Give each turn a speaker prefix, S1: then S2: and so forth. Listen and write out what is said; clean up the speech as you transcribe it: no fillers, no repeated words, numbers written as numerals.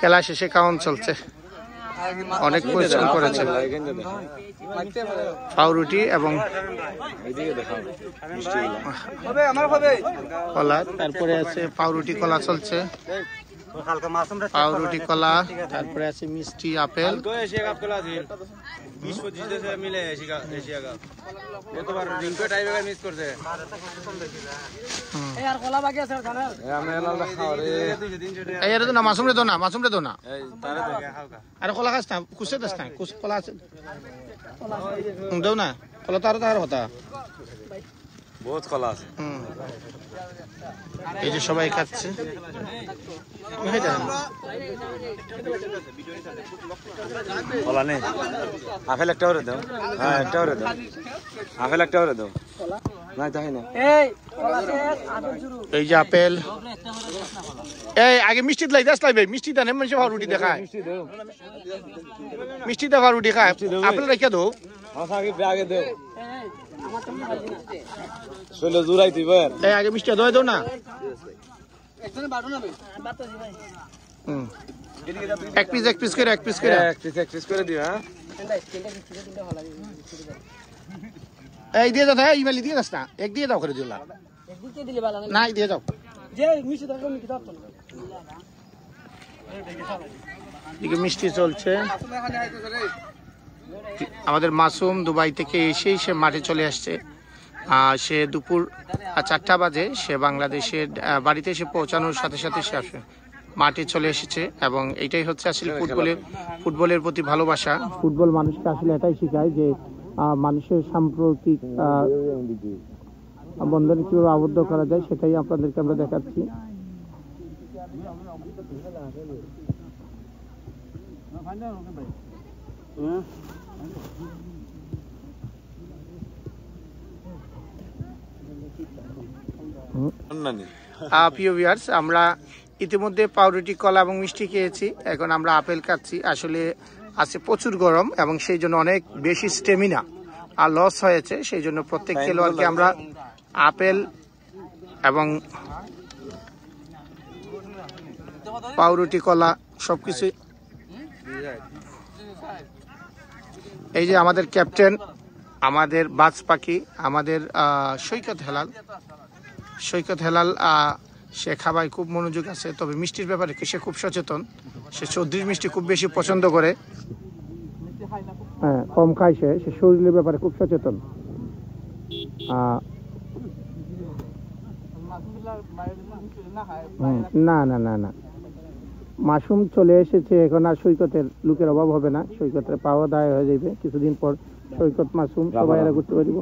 S1: খেলা শেষে খাওয়ান চলছে, অনেক পরিশ্রম করেছে। পাউরুটি এবং কলা, তারপরে আছে পাউরুটি কলা চলছে, পাউরুটি কলা, তারপরে আছে মিষ্টি আপেল। মাছুম রে দো না, মাছুম রে দো না, আরে কলা খাস না, কুচে দাস না, কলা আছে দেও না, কলা তো আরো তার হতা বহুত কলা আছে। এই যে সবাই খাচ্ছে, কলা নেই, আপেল একটা করে দাও, হ্যাঁ একটা করে দাও, আপেল একটা করে দাও, না তাই না। এই যে আপেল, এই আগে মিষ্টি লাই দাস লাইবে, মিষ্টি দানে মানুষ রুটি দেখায়, মিষ্টি দেখা রুটি খায়, আপেল রেখে দাও, আগে মিষ্টি দই দাও না, এক পিস এক পিস করে, এক পিস করে, এক পিস করে দিও। হ্যাঁ এই দিয়ে দাও, এই মালি দিয়ে দাস না, এক দিয়ে দাও করে দিলা না, দিয়ে দাও। এদিকে মিষ্টি চলছে। আমাদের মাসুম দুবাই থেকে এসেই সে মাঠে চলে আসছে। সে দুপুর 4টা বাজে সে বাংলাদেশের বাড়িতে এসে পৌঁছানোর সাথে সাথে সে আসে মাঠে চলে এসেছে। এবং এইটাই হচ্ছে আসলে ফুটবলের প্রতি ভালোবাসা। ফুটবল মানুষকে আসলে এটাই শেখায় যে মানুষের সাম্প্রতিক বন্ধনে কিভাবে আবদ্ধ করা যায়, সেটাই আপনাদেরকে আমরা দেখাচ্ছি। প্রিয় ভিউয়ার্স, আমরা ইতিমধ্যে পাউরুটি, কলা এবং মিষ্টি খেয়েছি। এখন আমরা আপেল খাচ্ছি। আসলে আছে প্রচুর গরম এবং সেই জন্য অনেক বেশি স্টেমিনা আর লস হয়েছে। সেই জন্য প্রত্যেক খেলোয়াড়কে আমরা আপেল এবং পাউরুটি, কলা সবকিছু। এই যে আমাদের ক্যাপ্টেন, আমাদের বাজ পাখি, আমাদের সৈকত হেলাল, সে খাবায় খুব মনোযোগ আছে। তবে মিষ্টির ব্যাপারে সে খুব সচেতন। সে 34 মিষ্টি খুব বেশি পছন্দ করে, হ্যাঁ কম খায়। সে শরীরের ব্যাপারে খুব সচেতন। না না না না, মাসুম চলে এসেছে, এখন আর সৈকতের লোকের অভাব হবে না। সৈকতের পাওয়া দায় হয়ে যাবে কিছুদিন পর। সৈকত মাসুম সবাই ঘুরতে পারব।